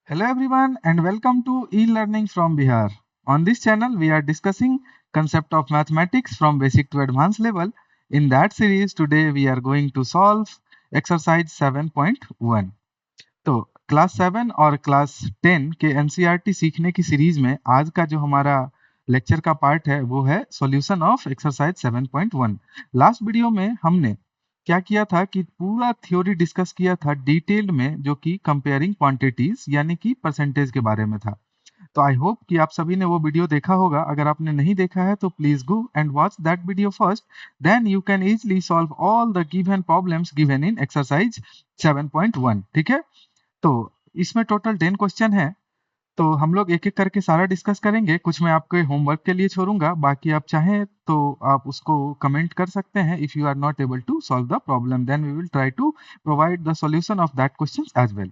Hello everyone and welcome to e-learning from Bihar. On this channel we are discussing concept of mathematics from basic to advanced level. In that series today we are going to solve exercise 7.1. तो class 7 और class 10 के NCERT सीखने की series में आज का जो हमारा लेक्चर का पार्ट है वो है solution of exercise 7.1। Last video में हमने क्या किया था कि पूरा थ्योरी डिस्कस किया था डिटेल्ड में, जो कि कंपेयरिंग क्वांटिटीज यानी कि परसेंटेज के बारे में था। तो आई होप कि आप सभी ने वो वीडियो देखा होगा। अगर आपने नहीं देखा है तो please go and watch that video first, then you can easily solve all the given problems given in exercise 7.1। ठीक है, तो इसमें टोटल 10 क्वेश्चन है। तो हम लोग एक एक करके सारा डिस्कस करेंगे। कुछ मैं आपके होमवर्क के लिए छोड़ूंगा, बाकी आप चाहें तो आप उसको कमेंट कर सकते हैं। If you are not able to solve the problem then we will try to provide the solution of that question as well.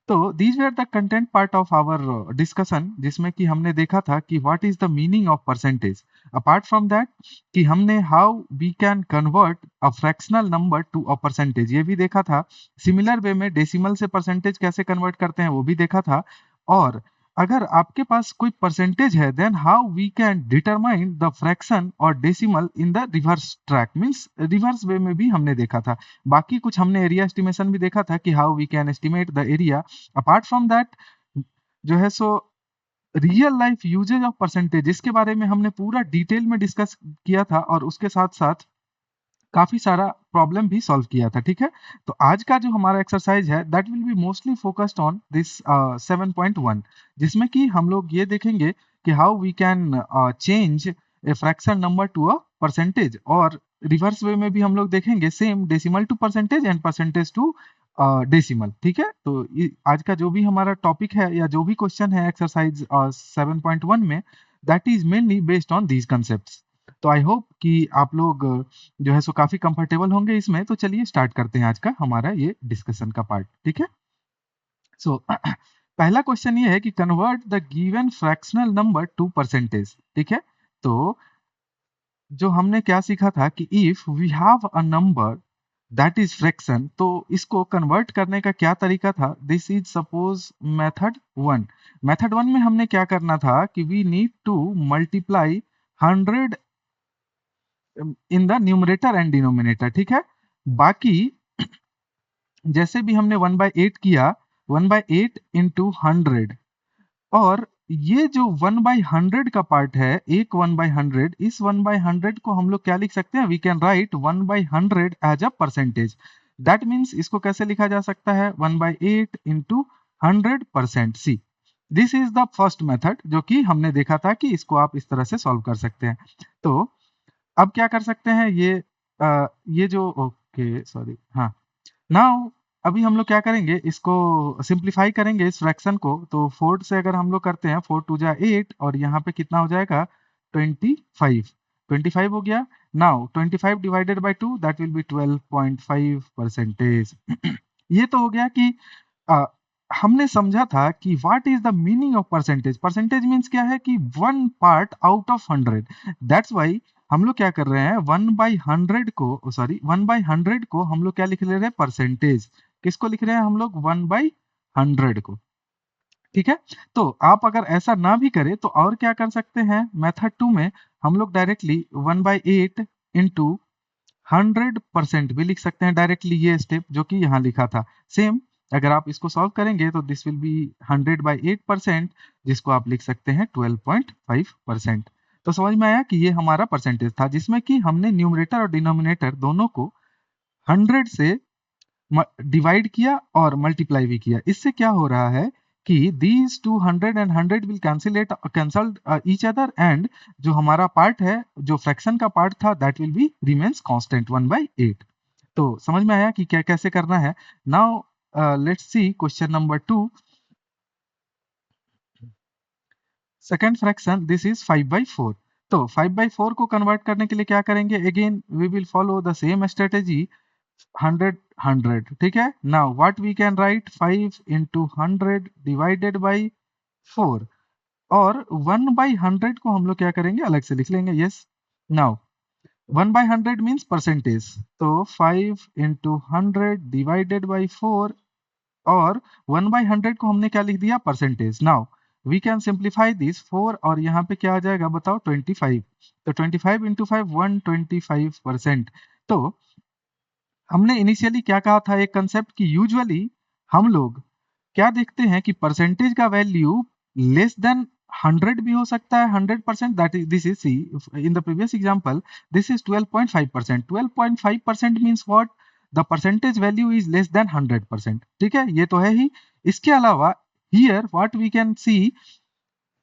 तो these were the content part of our discussion, जिसमें कि हमने देखा था कि what is the meaning of percentage. Apart from that कि हमने how we can convert a fractional number to a percentage, ये भी देखा था। सिमिलर वे में डेसिमल से परसेंटेज कैसे कन्वर्ट करते हैं वो भी देखा था। और अगर आपके पास कोई परसेंटेज है then how we can determine the fraction और decimal in the reverse track, means reverse way में भी हमने देखा था। बाकी कुछ हमने एरिया एस्टिमेशन भी देखा था कि how we can estimate the area. Apart from that जो है सो real life uses of percentage, इसके बारे में हमने पूरा डिटेल में डिस्कस किया था और उसके साथ साथ काफी सारा प्रॉब्लम भी सॉल्व किया था। ठीक है, तो आज का जो हमारा एक्सरसाइज है that will be mostly focused on this 7.1, जिसमें कि हम लोग ये देखेंगे कि how we can change a fraction number to a percentage, और रिवर्स वे में भी हम लोग देखेंगे same decimal to percentage and percentage to decimal. ठीक है, तो आज का जो भी हमारा टॉपिक है या जो भी क्वेश्चन है एक्सरसाइज 7.1 में, that is mainly based on these concept. तो आई होप कि आप लोग जो है सो काफी कंफर्टेबल होंगे इसमें। तो चलिए स्टार्ट करते हैं आज का हमारा ये डिस्कशन का पार्ट। ठीक है, सो पहला क्वेश्चन ये है कि convert the given fractional number to percentage. ठीक है, तो जो हमने क्या सीखा था कि if we have a number that is fraction, तो इसको कन्वर्ट करने का क्या तरीका था। This is suppose method one. Method one में हमने क्या करना था कि we need to multiply 100 in the numerator and denominator. ठीक है, बाकी जैसे भी हमने 1/8 किया, 1/8 इंटू 100, और ये जो 1/100 का पार्ट है, एक 1/100, इस 1/100 को हम लोग क्या लिख सकते हैं, we can write 1/100 as a percentage. That means इसको कैसे लिखा जा सकता है, 1/8 into 100%। See, this is the first method जो कि हमने देखा था कि इसको आप इस तरह से सॉल्व कर सकते हैं। तो अब क्या कर सकते हैं, ये जो ओके सॉरी हाँ, नाउ अभी हम लोग क्या करेंगे, इसको सिंप्लीफाई करेंगे इस फ्रैक्शन को। तो 4 से अगर हम लोग करते हैं, 4 2 जा 8, और यहाँ पे कितना हो जाएगा 25। 25 हो गया। Now 25 divided by 2 that will B 12.5 percentage. ये तो हो गया कि अ, हमने समझा था कि what is the meaning of percentage. Percentage means क्या है कि one part out of 100। That's why हम लोग क्या कर रहे हैं, 1/100 को सॉरी 1/100 को हम लोग क्या लिख ले रहे हैं, परसेंटेज। किसको लिख रहे हैं हम लोग, 1/100 को। ठीक है, तो आप अगर ऐसा ना भी करें तो और क्या कर सकते हैं, मेथड 2 में हम लोग डायरेक्टली 1/8 इंटू 100% भी लिख सकते हैं डायरेक्टली, ये स्टेप जो कि यहाँ लिखा था। सेम अगर आप इसको सॉल्व करेंगे तो दिस विल बी 100/8%, जिसको आप लिख सकते हैं 12.5%। तो समझ में आया कि ये हमारा परसेंटेज था, जिसमें कि हमने न्यूमरेटर और डिनोमिनेटर दोनों को 100 से डिवाइड किया और मल्टीप्लाई भी किया। इससे क्या हो रहा है कि these 200 and 100 will cancel each other, and जो हमारा पार्ट है, जो फ्रैक्शन का पार्ट था, that will B remains constant 1/8। तो समझ में आया कि क्या कैसे करना है। Now let's see question number 2। Second fraction this is 5/4। तो 5/4 को कन्वर्ट करने के लिए क्या करेंगे, again we will follow the same strategy, 100 100। ठीक है, now what we can write, 5 into 100 divided by 4, और 1/100 को हम लोग क्या करेंगे, अलग से लिख लेंगे। यस, नाउ 1/100 मीन्स परसेंटेज, तो 5 इंटू 100 डिवाइडेड बाई 4 और 1/100 को हमने क्या लिख दिया, percentage. Now we can simplify this 4 और यहाँ पे क्या आ जाएगा बताओ, 25। तो 25 इंटू 5 125%। तो हमने इनिशियली क्या कहा था, एक कंसेप्ट की यूजुअली हम लोग क्या देखते हैं कि परसेंटेज का वैल्यू लेस देन 100 भी हो सकता है, 100%। That is this is see in the previous example this is 12.5%। 12.5% means what, the percentage value is less than 100%। ठीक है, ये तो है ही। इसके अलावा here what we can see,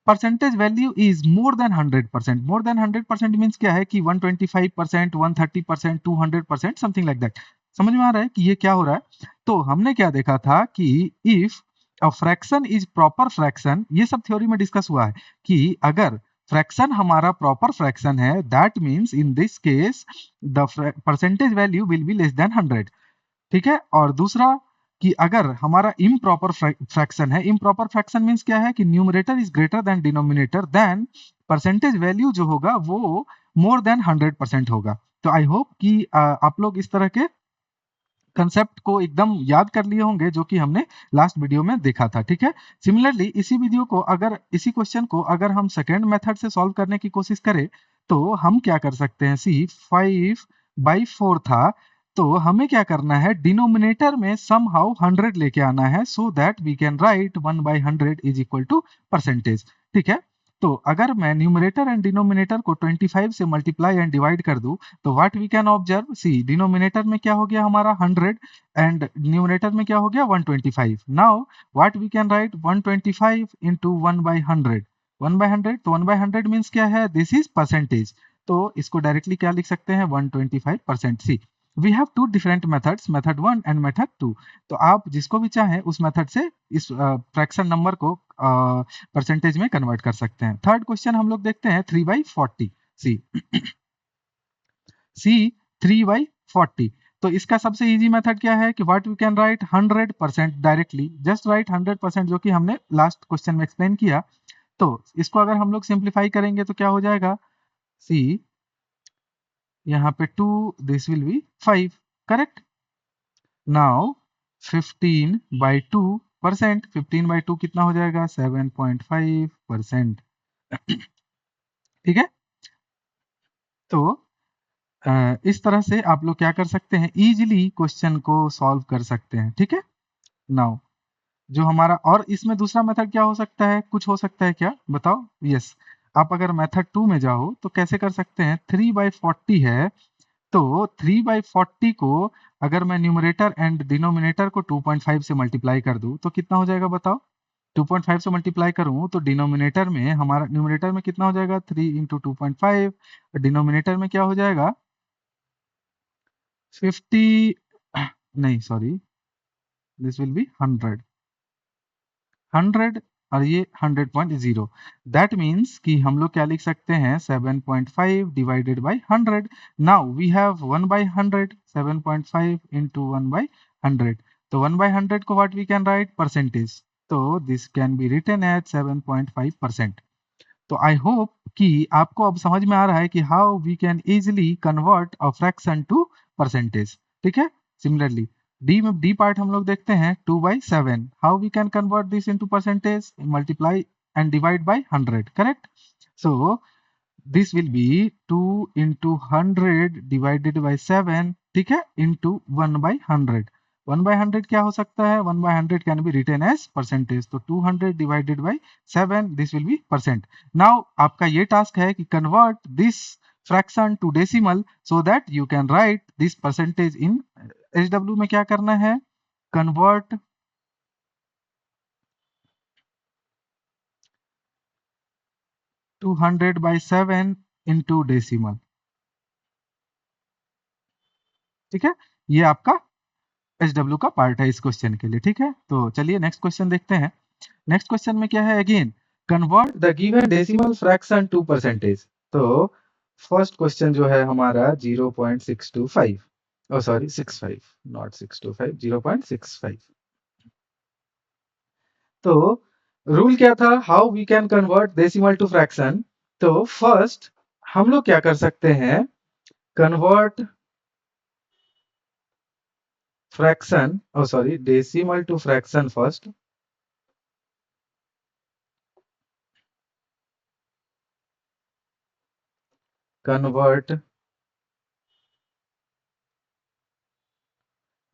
percentage value is more than 100%। More than 100% means क्या है कि 125%, 130%, 200%, समथिंग लाइक दैट। समझ में आ रहा है कि ये क्या हो रहा है। तो हमने क्या देखा था कि if a fraction is proper fraction, ये सब थ्योरी में डिस्कस हुआ है कि अगर फ्रैक्शन हमारा प्रॉपर फ्रैक्शन है, that means in this case the percentage value will be less than 100। ठीक है, और दूसरा कि अगर हमारा इम्प्रॉपर फ्रैक्शन है, इम्प्रॉपर फ्रैक्शन मींस क्या है कि numerator is greater than denominator, then percentage value जो होगा वो मोर देन 100% होगा। तो आई होप कि आप लोग इस तरह के कंसेप्ट को एकदम याद कर लिए होंगे जो कि हमने लास्ट वीडियो में देखा था। ठीक है, सिमिलरली इसी वीडियो को अगर, इसी क्वेश्चन को अगर हम सेकेंड मेथड से सॉल्व करने की कोशिश करें तो हम क्या कर सकते हैं, सी 5/4 था, तो हमें क्या करना है, डिनोमिनेटर में समहाउ 100 लेके आना है, so that we can write 1/100 is equal to percentage. ठीक है, तो अगर मैं न्यूमरेटर एंड डिनोमिनेटर को 25 से मल्टीप्लाई एंड डिवाइड कर दूं तो what we can observe, see denominator में क्या हो गया हमारा 100 एंड न्यूमरेटर में क्या हो गया 125। Now what we can write 125 into 1/100। 1/100, तो 1/100 मीन्स क्या है, दिस इज परसेंटेज। तो इसको डायरेक्टली क्या लिख सकते हैं, 125%। See we have two different methods, method 1 and method 2। तो आप जिसको भी चाहें उस मेथड से इस फ्रैक्शन नंबर को परसेंटेज में कन्वर्ट कर सकते हैं। थर्ड क्वेश्चन हम लोग देखते हैं 3/40। सी सी 3/40। तो इसका सबसे इजी मेथड क्या है कि what we can write 100% directly, just write 100%, जो कि हमने लास्ट क्वेश्चन में एक्सप्लेन किया। तो इसको अगर हम लोग सिंप्लीफाई करेंगे तो क्या हो जाएगा, सी यहाँ पे 2, this will B 5, correct. Now 15/2%, 15/2 कितना हो जाएगा, 7.5%। ठीक है, तो इस तरह से आप लोग क्या कर सकते हैं, इजीली क्वेश्चन को सॉल्व कर सकते हैं। ठीक है, नाउ जो हमारा, और इसमें दूसरा मेथड क्या हो सकता है, कुछ हो सकता है क्या बताओ, यस। आप अगर मेथड 2 में जाओ तो कैसे कर सकते हैं, 3/40 है, तो 3/40 को अगर मैं न्यूमरेटर एंड डिनोमिनेटर को 2.5 से मल्टीप्लाई कर दूं तो कितना हो जाएगा बताओ। 2.5 से मल्टीप्लाई करूं तो डिनोमिनेटर में हमारा, न्यूमरेटर में कितना हो जाएगा, 3 इंटू 2.5, डिनोमिनेटर में क्या हो जाएगा 50, नहीं सॉरी, दिस विल बी 100 और ये 100.0। दैट मीन्स कि हम लोग क्या लिख सकते हैं, 7.5 divided by 100। Now we have 1/100, 7.5 into 1/100। तो 1/100 को what we can write, percentage. तो this can be written as 7.5%। तो आई होप कि आपको अब समझ में आ रहा है कि how we can easily convert a fraction to percentage. ठीक है, सिमिलरली डी में, डी पार्ट हम लोग देखते हैं 2/7, how we can convert this into percentage, multiply and divide by 100, correct. So this will be 2 into 100 divided by 7, ठीक है, into 1/100। 1/100 क्या हो सकता है, 1/100 can be written as percentage, तो 200 डिवाइडेड by 7, this will be percent. नाउ आपका ये टास्क है कि convert this fraction to decimal so that you can write this percentage in HW में। क्या करना है, कन्वर्ट 200/7 इंटू डेसिमल। ठीक है, ये आपका एचडब्ल्यू का पार्ट है इस क्वेश्चन के लिए। ठीक है, तो चलिए नेक्स्ट क्वेश्चन देखते हैं। नेक्स्ट क्वेश्चन में क्या है, again convert the given decimal fraction to percentage. तो फर्स्ट क्वेश्चन जो है हमारा 0.625, ओ सॉरी 65, नॉट 625, 0.65। तो रूल क्या था, how we can convert decimal to fraction. तो फर्स्ट हम लोग क्या कर सकते हैं, convert fraction, oh sorry, decimal to fraction first. Convert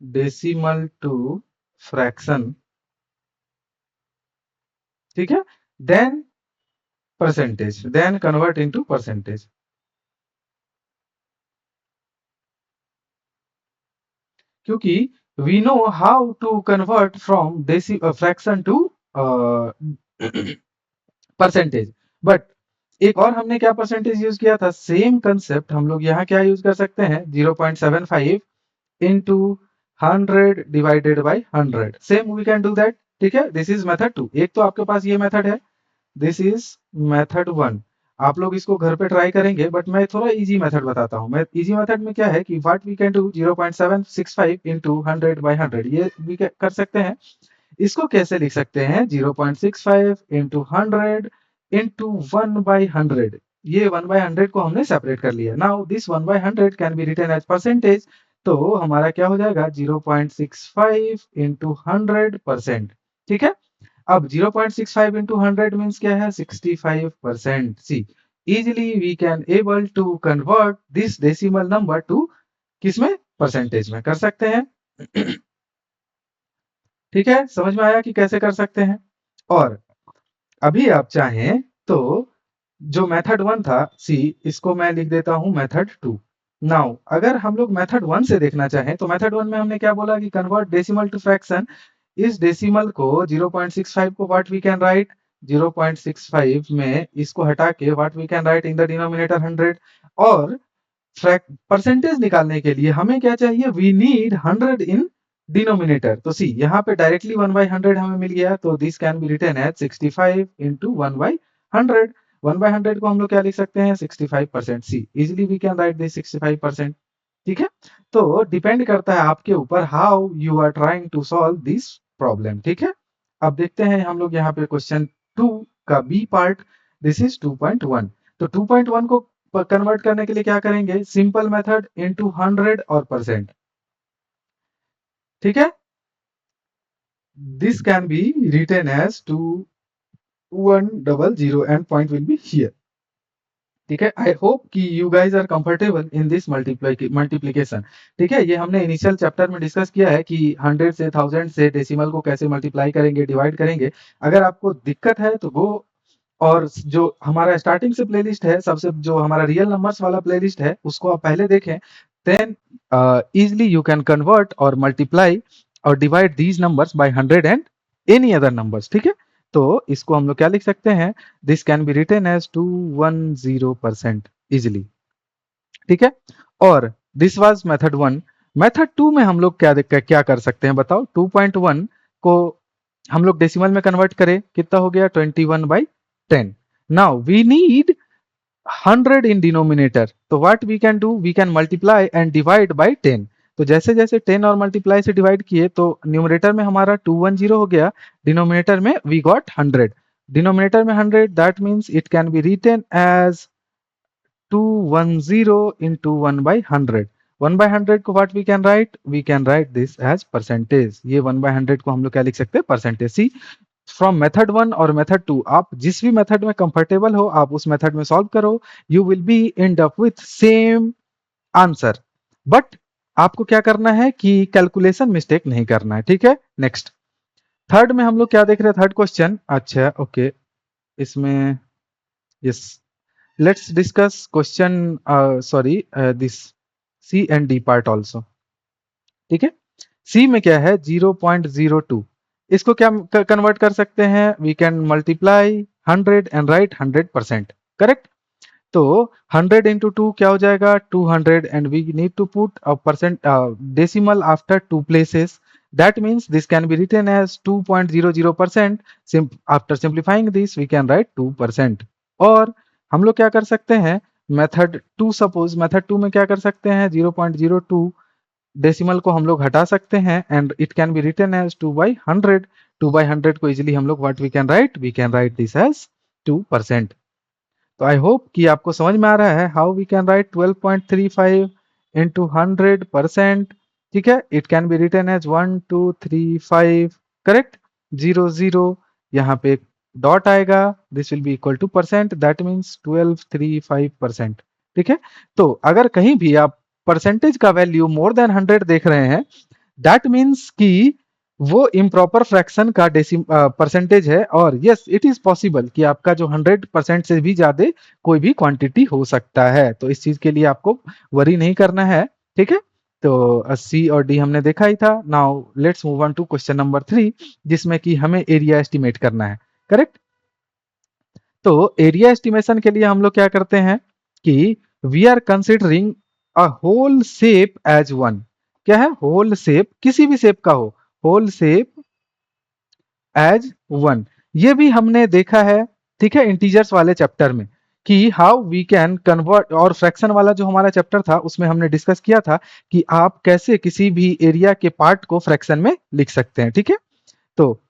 decimal to fraction, ठीक है, then percentage, then convert into percentage. क्योंकि we know how to convert from fraction to percentage, but एक और हमने क्या परसेंटेज यूज किया था, सेम कंसेप्ट हम लोग यहाँ क्या यूज कर सकते हैं, 0.75 into 100 divided by 100, same we can do that, ठीक है। This is method 2। एक तो आपके पास ये मेथड है, दिस इज मेथड 1। आप लोग इसको घर पे ट्राई करेंगे, बट मैं थोड़ा इजी मेथड बताता हूँ। मैं इजी मेथड में क्या है कि what we can do, 0.765 into 100 by 100, ये भी कर सकते हैं। इसको कैसे लिख सकते हैं, 0.65 into 100 into 1 by 100, ये 1 by 100 को हमने सेपरेट कर लिया। Now this 1 by 100 can be written as percentage, तो हमारा क्या हो जाएगा, 0.65 into 100%, ठीक है। अब 0.65 into 100 मीन्स क्या है, 65%। See easily we can able to convert this decimal number to किसमें, परसेंटेज में कर सकते हैं। ठीक है, समझ में आया कि कैसे कर सकते हैं। और अभी आप चाहें तो जो मेथड 1 था, सी इसको मैं लिख देता हूं मेथड 2। नाउ अगर हम लोग मेथड 1 से देखना चाहें तो मेथड 1 में हमने क्या बोला कि कन्वर्ट डेसिमल टू फ्रैक्शन। इस डेसिमल को 0.65 को व्हाट वी कैन राइट, 0.65 में इसको हटा के what we can write in the denominator 100। और परसेंटेज निकालने के लिए हमें क्या चाहिए, वी नीड 100 इन डिनोमिनेटर। तो सी यहाँ पे डायरेक्टली 1 by 100 हमें मिल गया, तो this can be written as 65 into 1 by 100। 1 by 100 को हम लोग क्या लिख सकते हैं, 65%। See easily we can write this 65%, ठीक है। तो डिपेंड करता है आपके ऊपर how you are trying to solve this problem, ठीक है। अब देखते हैं हम लोग यहाँ पे क्वेश्चन 2 का बी पार्ट, दिस इज 2.1। तो 2.1 को कन्वर्ट करने के लिए क्या करेंगे, सिंपल मेथड इनटू 100 और परसेंट, ठीक है। This can be written as 2100 and point will be here, ठीक है। आई होप कि you guys are comfortable in this multiplication, ठीक है। ये हमने इनिशियल चैप्टर में डिस्कस किया है कि 100 से 1000 से डेसिमल को कैसे मल्टीप्लाई करेंगे, डिवाइड करेंगे। अगर आपको दिक्कत है तो गो, और जो हमारा स्टार्टिंग से प्लेलिस्ट है, सबसे जो हमारा रियल नंबर्स वाला प्लेलिस्ट है, उसको आप पहले देखें, then easily you can convert और मल्टीप्लाई और divide these numbers by 100 and any other numbers, ठीक है। तो इसको हम लोग क्या लिख सकते हैं, this can be written as 210% easily, ठीक है। और दिस वाज मेथड 1। मेथड 2 में हम लोग क्या कर सकते हैं बताओ, 2.1 को हम लोग डेसिमल में कन्वर्ट करें, कितना हो गया, 21/10। Now we need 100 in denominator, तो what we can do, we can multiply and divide by 10। तो जैसे जैसे 10 और मल्टीप्लाई से डिवाइड किए तो न्यूमरेटर में हमारा 210 हो गया, डिनोमिनेटर में वी गॉट 100। डिनोमिनेटर में 100, that means it can be written as 210 into 1 by 100। 1 by 100 को what we can write, we can write this as percentage. ये 1 by 100 को हम लोग क्या लिख सकते हैं, परसेंटेज। सी फ्रॉम मेथड 1 और मेथड 2, आप जिस भी मेथड में कंफर्टेबल हो आप उस मेथड में सॉल्व करो, you will be and up with same answer. But आपको क्या करना है कि कैलकुलेशन मिस्टेक नहीं करना है, ठीक है। नेक्स्ट थर्ड में हम लोग क्या देख रहे हैं, थर्ड क्वेश्चन, अच्छा ओके, इसमें yes, let's discuss question sorry this C and D part also, ठीक है। C में क्या है, 0.02, इसको क्या कन्वर्ट कर सकते हैं, we can multiply 100 and write 100%, correct. तो 100 into 2 क्या हो जाएगा, 200, and we need to put a percent decimal after 2 places, that means this can be written as 2.00%। after simplifying this we can write 2%। और हम लोग क्या कर सकते हैं, मेथड 2, सपोज मेथड 2 में क्या कर सकते हैं, 0.02 डेसिमल को हम लोग हटा सकते हैं and it can be written as 2/100। 2/100 को इजिली हम लोग what we can write, we can write this as 2%। तो आई होप कि आपको समझ में आ रहा है how we can write 12.35 into 100%। ठीक है, it can be written as 1 2 3 5, correct. 0 0, यहाँ पे डॉट आएगा, this will be equal to percent, that means 1235%। ठीक है, तो अगर कहीं भी आप परसेंटेज का वैल्यू मोर देन 100 देख रहे हैं, दैट मीन्स कि वो इम्प्रॉपर फ्रैक्शन का परसेंटेज है, और यस इट इज पॉसिबल कि आपका जो 100% से भी ज्यादा कोई भी क्वांटिटी हो सकता है, तो इस चीज के लिए आपको वरी नहीं करना है। ठीक है, तो सी और डी हमने देखा ही था। Now let's move on to question number 3, जिसमें कि हमें एरिया एस्टिमेट करना है, करेक्ट। तो एरिया एस्टिमेशन के लिए हम लोग क्या करते हैं कि we are considering a whole shape as one. क्या है? होल शेप, किसी भी शेप का हो, होल शेप एज वन। ये भी हमने देखा है, ठीक है, इंटीजर्स वाले चैप्टर में, कि हाउ वी कैन कन्वर्ट, और फ्रैक्शन वाला जो हमारा चैप्टर था उसमें हमने डिस्कस किया था कि आप कैसे किसी भी एरिया के पार्ट को फ्रैक्शन में लिख सकते हैं। ठीक है, तो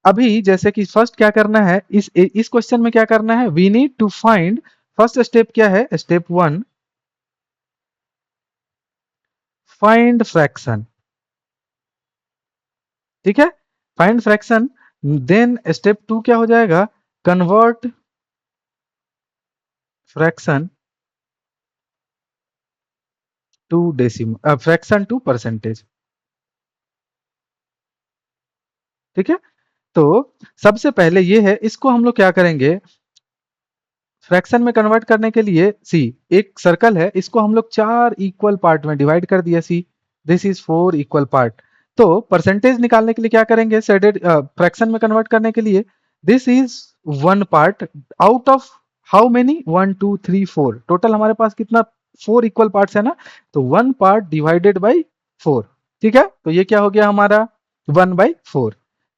अभी जैसे कि फर्स्ट क्या करना है, इस क्वेश्चन में क्या करना है, we need to find, first step क्या है, स्टेप 1, फाइंड फ्रैक्शन। ठीक है, फाइंड फ्रैक्शन। देन स्टेप 2 क्या हो जाएगा, convert fraction to decimal, fraction to percentage. ठीक है, तो सबसे पहले ये है, इसको हम लोग क्या करेंगे, फ्रैक्शन में कन्वर्ट करने के लिए, सी एक सर्कल है, इसको हम लोग 4 इक्वल पार्ट में डिवाइड कर दिया, सी दिस इज 4 इक्वल पार्ट। तो परसेंटेज निकालने के लिए क्या करेंगे, शेडेड फ्रैक्शन में कन्वर्ट करने के लिए, this is 1 part out of how many, 1 2 3 4, total हमारे पास कितना, 4 इक्वल पार्ट्स है ना, तो 1 पार्ट डिवाइडेड बाई 4। ठीक है, तो ये क्या हो गया हमारा, 1/4।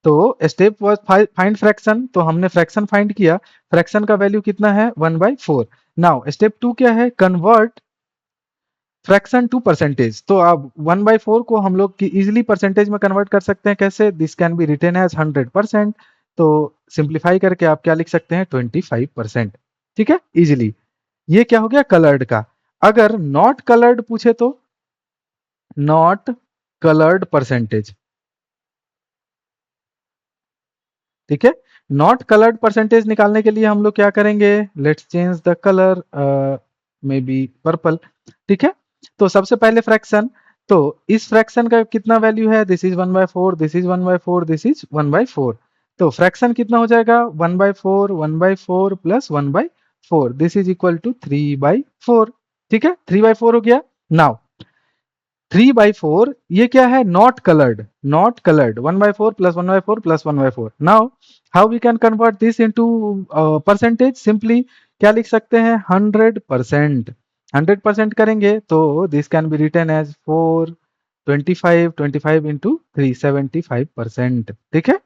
तो स्टेप वाज फाइंड फ्रैक्शन, तो हमने फ्रैक्शन फाइंड किया, फ्रैक्शन का वैल्यू कितना है, 1/4। नाउ स्टेप 2 क्या है, कन्वर्ट फ्रैक्शन टू परसेंटेज। तो अब 1/4 को हम लोग इजिली परसेंटेज में कन्वर्ट कर सकते हैं, कैसे, this can be written as 100%। तो सिंप्लीफाई करके आप क्या लिख सकते हैं, 25%। ठीक है, इजिली। ये क्या हो गया, कलर्ड का। अगर नॉट कलर्ड पूछे तो, नॉट कलर्ड परसेंटेज। ठीक है, नॉट कलर्ड परसेंटेज निकालने के लिए हम लोग क्या करेंगे, let's change the colour, may be purple. ठीक है, तो सबसे पहले फ्रैक्शन, तो इस फ्रैक्शन का कितना वैल्यू है, this is 1/4, this is 1/4, this is 1/4। तो फ्रैक्शन कितना हो जाएगा, 1/4, 1/4 plus 1/4, this is equal to 3/4। ठीक है, 3/4 हो गया। नाउ 3/4 ये क्या है, not coloured, not coloured, 1/4 plus 1/4 plus 1/4। Now how we can convert this into percentage, simply क्या लिख सकते हैं, 100%। 100% करेंगे तो this can be written as 4 25 into 3 75%। ठीक है,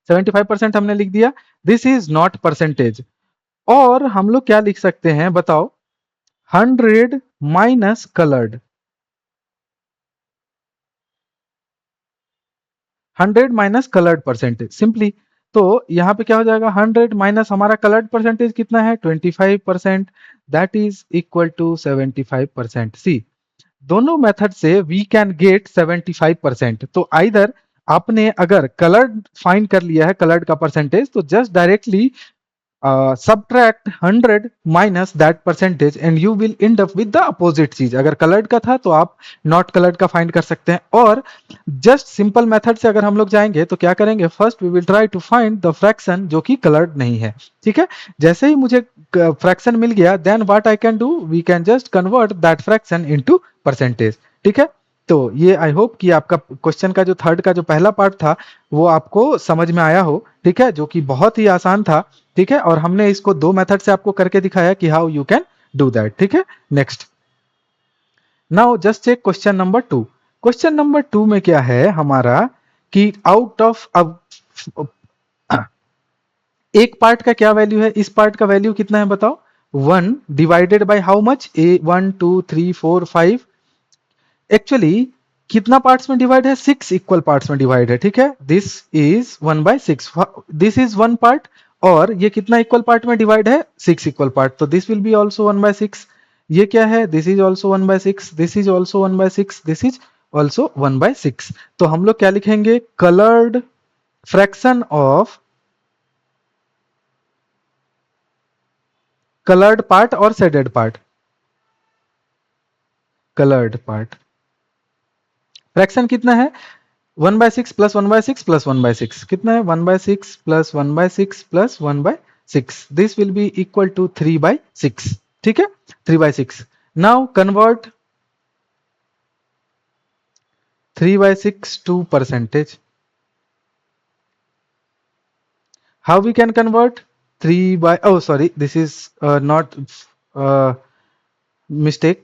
75% हमने लिख दिया, दिस इज नॉट परसेंटेज। और हम लोग क्या लिख सकते हैं बताओ, 100 minus coloured, 100 minus coloured percentage, simply. तो यहाँ पे क्या हो जाएगा, 100 माइनस हमारा कलर्ड परसेंटेज कितना है, 25%, दैट इज इक्वल टू 75%। सी दोनों मेथड से वी कैन गेट 75%। तो आइदर आपने अगर कलर्ड फाइंड कर लिया है, कलर्ड का परसेंटेज, तो just directly subtract 100 minus that percentage and you will end up with the opposite चीज। अगर कलर्ड का था तो आप नॉट कलर्ड का फाइंड कर सकते हैं। और जस्ट सिंपल मेथड से अगर हम लोग जाएंगे तो क्या करेंगे, first we will try to find the fraction जो कि कलर्ड नहीं है। ठीक है, जैसे ही मुझे फ्रैक्शन मिल गया, then what I can do, we can just convert that fraction into percentage. ठीक है, तो ये आई होप कि आपका क्वेश्चन का जो थर्ड का जो पहला पार्ट था वो आपको समझ में आया हो। ठीक है, जो कि बहुत ही आसान था। ठीक है, और हमने इसको 2 मेथड से आपको करके दिखाया कि how you can do that. ठीक है, next, now just check question number 2। Question number 2 में क्या है हमारा, कि आउट ऑफ, अब एक पार्ट का क्या वैल्यू है, इस पार्ट का वैल्यू कितना है बताओ, 1 divided by how much, A 1 2 3 4 5, actually कितना पार्ट्स में डिवाइड है, 6 इक्वल पार्ट्स में डिवाइड है। ठीक है, this is 1/6, this is 1 part, और ये कितना इक्वल पार्ट में डिवाइड है, 6 इक्वल पार्ट, तो दिस विल बी ऑल्सो 1/6। ये क्या है, this is also 1/6, this is also 1/6, this is also 1/6। तो हम लोग क्या लिखेंगे, coloured fraction of coloured part और shaded part, coloured part fraction कितना है, 1/6 प्लस 1/6 प्लस 1/6 कितना है, 1/6 plus 1/6 plus 1/6, this will be equal to 3/6। ठीक है, 3/6। Now convert 3/6 to percentage. How we can convert 3 by, oh sorry, this is not uh, mistake,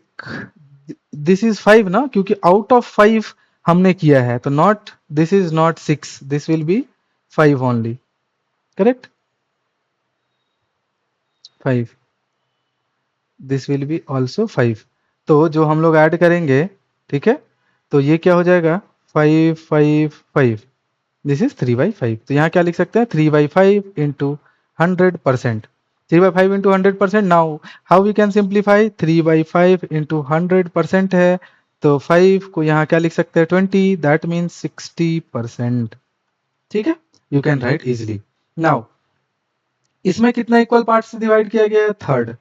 this is 5 ना, क्योंकि out of 5 हमने किया है, तो not, this is not 6, this will be 5 only, correct, 5, this will be also 5। तो जो हम लोग ऐड करेंगे, ठीक है, तो ये क्या हो जाएगा, 5 5 5, दिस इज 3/5। तो यहाँ क्या लिख सकते हैं, 3/5 into 100%, 3/5 into 100%। Now how we can simplify, 3/5 into 100% है, तो 5 को यहाँ क्या लिख सकते हैं, 20, दैट मीन्स 60%। ठीक है, you can right easily. Now इसमें कितना इक्वल पार्ट्स से डिवाइड किया गया है, थर्ड।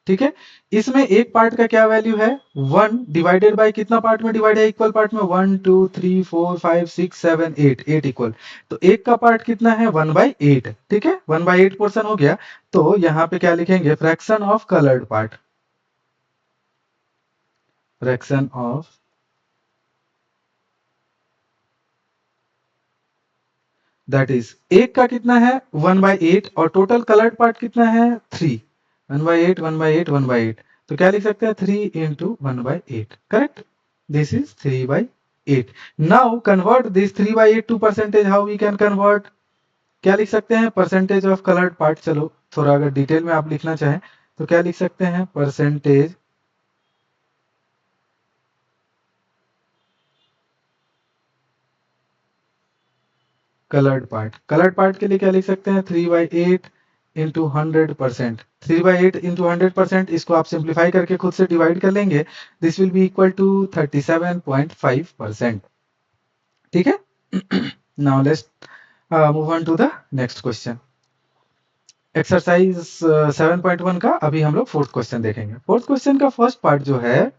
ठीक है, इसमें एक पार्ट का क्या वैल्यू है, 1 डिवाइडेड बाय कितना पार्ट में डिवाइड है, इक्वल पार्ट में 1 2 3 4 5 6 7 8, 8 इक्वल। तो एक का पार्ट कितना है, 1/8। ठीक है, 1/8 पोर्शन हो गया। तो यहाँ पे क्या लिखेंगे, fraction of coloured part, fraction of that is, एक का कितना है 1/8 और टोटल कलर्ड पार्ट कितना है 3, 1/8 1/8 1/8। तो क्या लिख सकते हैं, 3 into 1/8, correct, this is 3/8। Now convert this 3/8 to percentage, how we can convert, क्या लिख सकते हैं, परसेंटेज ऑफ कलर्ड पार्ट। चलो थोड़ा अगर डिटेल में आप लिखना चाहें तो क्या लिख सकते हैं, percentage coloured part, coloured part के लिए क्या लिख सकते हैं, 3/8 इंटू 100%, 3/8 इंटू 100%, इसको आप सिंप्लीफाई करके खुद से डिवाइड कर लेंगे, this will be equal to 37.5%। ठीक है, now let's move on to the next question. Exercise 7.1 का अभी हम लोग फोर्थ क्वेश्चन देखेंगे। फोर्थ क्वेश्चन का फर्स्ट पार्ट जो है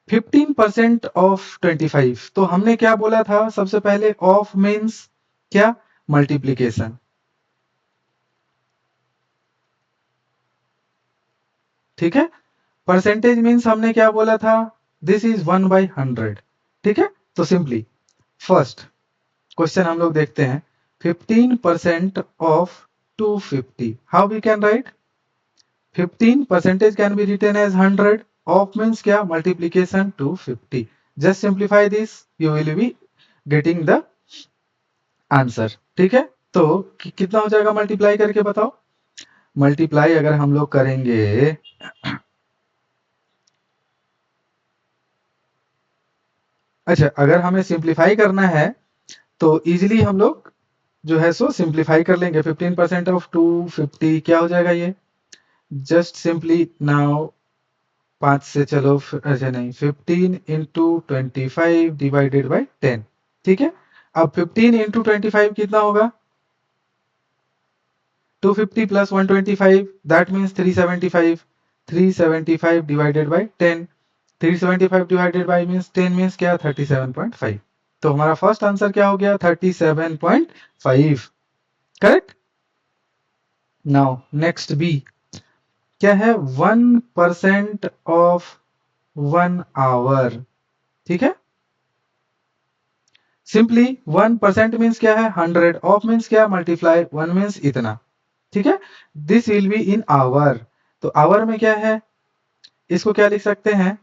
15% ऑफ 25, तो हमने क्या बोला था सबसे पहले, ऑफ मीन्स क्या, मल्टीप्लीकेशन। ठीक है, परसेंटेज मीन्स हमने क्या बोला था, दिस इज 1/100। ठीक है, तो सिंपली फर्स्ट क्वेश्चन हम लोग देखते हैं, 15% of 250, how we can write, 15 percentage can be written as 100, of means क्या, multiplication 250, just simplify this, you will be getting the answer। ठीक है, तो कितना हो जाएगा मल्टीप्लाई करके बताओ, मल्टीप्लाई अगर हम लोग करेंगे, अच्छा अगर हमें सिंप्लीफाई करना है तो इजीली हम लोग जो है सो सिंप्लीफाई कर लेंगे। 15% ऑफ 250 क्या हो जाएगा, ये जस्ट सिंपली नाउ 5 से चलो, अच्छा नहीं, 15 इंटू 25 डिवाइडेड बाई 10। ठीक है, अब 15 इंटू 25 कितना होगा, 250 plus 125, that means 375, 375 divided by 10, 375 divided by means 10 means क्या, 37.5। तो हमारा फर्स्ट आंसर क्या हो गया, 37.5, करेक्ट। नाउ नेक्स्ट बी क्या है, 1% ऑफ 1 आवर। ठीक है, सिंपली 1% मीन्स क्या है, 100, ऑफ मीन्स क्या, मल्टीप्लाई, 1 मीन्स इतना। ठीक है, this will be in hour, तो आवर में क्या है, इसको क्या लिख सकते हैं,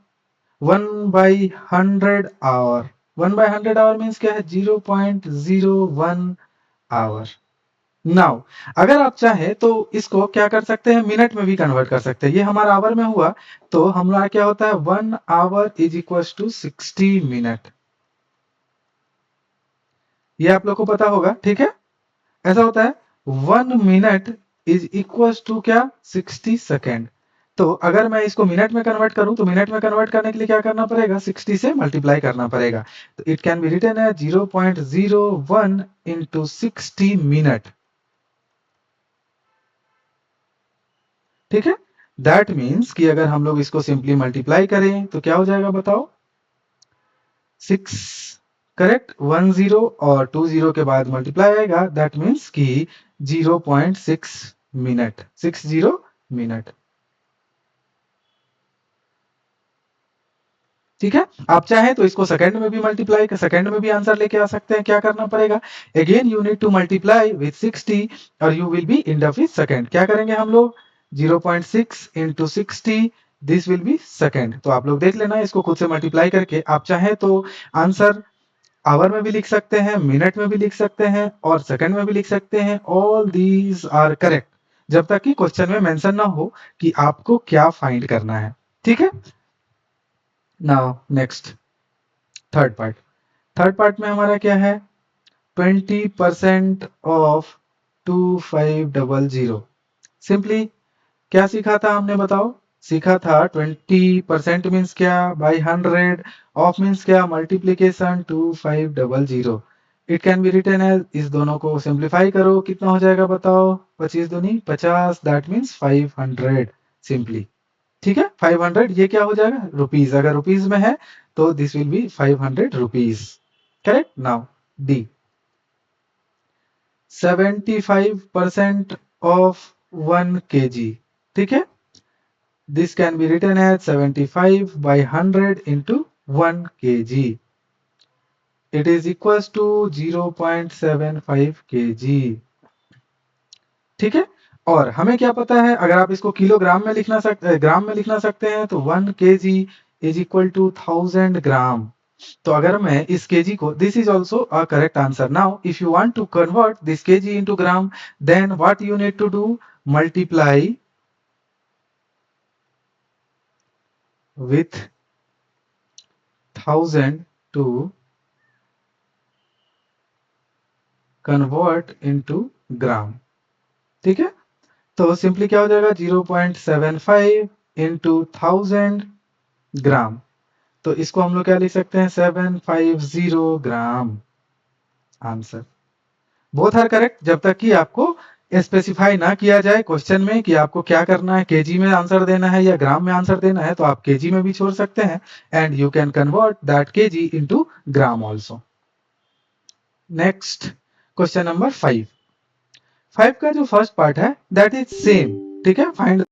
1/100 आवर, 1/100 आवर मीन्स क्या है, 0.01 आवर। नाउ अगर आप चाहें तो इसको क्या कर सकते हैं, मिनट में भी कन्वर्ट कर सकते हैं, ये हमारा आवर में हुआ, तो हमारा क्या होता है, 1 hour is equal to 60 minute, ये आप लोग को पता होगा। ठीक है, ऐसा होता है, 1 मिनट इज इक्वल टू क्या, 60 सेकेंड। तो अगर मैं इसको मिनट में कन्वर्ट करूं तो मिनट में कन्वर्ट करने के लिए क्या करना पड़ेगा, 60 से मल्टीप्लाई करना पड़ेगा। तो it can be written as 0.01 into 60 minute. ठीक है, दैट मीन्स कि अगर हम लोग इसको सिंपली मल्टीप्लाई करें तो क्या हो जाएगा बताओ, 6, करेक्ट, 10 और 20 के बाद मल्टीप्लाई आएगा, दैट मीन्स कि 0.6 मिनट, 60 मिनट। ठीक है, आप चाहें तो इसको सेकंड में भी मल्टीप्लाई कर, सेकंड में भी आंसर लेके आ सकते हैं। क्या करना पड़ेगा, again you need to multiply with 60 और you will be end of is second. क्या करेंगे हम लोग, 0.6 into 60, this will B second. तो आप लोग देख लेना इसको खुद से मल्टीप्लाई करके। आप चाहें तो आंसर आवर में भी लिख सकते हैं, मिनट में भी लिख सकते हैं और सेकंड में भी लिख सकते हैं। ऑल दीज आर करेक्ट जब तक कि क्वेश्चन में मेंशन ना हो कि आपको क्या फाइंड करना है। ठीक है, now next third part. Third part में हमारा क्या है, 20% ऑफ 2500। सिंपली क्या सीखा था हमने बताओ, सीखा था 20% मीन्स क्या, बाई 100, ऑफ मीन्स क्या, multiplication 2500। It can be written as, इस दोनों को सिंप्लीफाई करो, कितना हो जाएगा बताओ, 25 दूनी 50, दैट मीन्स 500 सिंपली। ठीक है, 500 ये क्या हो जाएगा, रुपीज। अगर रुपीज में है तो this will B 500 rupees. Correct, now D, 75% of 1 kg। ठीक है, this can be written as 75 by 100 into 1 kg. It is equals to 0.75 kg। ठीक है, और हमें क्या पता है, अगर आप इसको किलोग्राम में ग्राम में लिखना सकते हैं तो 1 kg इज इक्वल टू 1000 ग्राम। तो अगर मैं इस केजी को, this is also a correct answer. Now if you want to convert this KG into gram, then what you need to do, multiply with 1000 to convert into gram. ठीक है, तो simply क्या हो जाएगा, 0.75 इंटू 1000 ग्राम। तो इसको हम लोग क्या लिख सकते हैं, 750 ग्राम आंसर। बोथ आर करेक्ट जब तक कि आपको स्पेसिफाई ना किया जाए क्वेश्चन में कि आपको क्या करना है, केजी में आंसर देना है या ग्राम में आंसर देना है। तो आप केजी में भी छोड़ सकते हैं and you can convert that KG into gram also. Next question number 5। 5 का जो फर्स्ट पार्ट है दैट इज सेम। ठीक है, फाइंड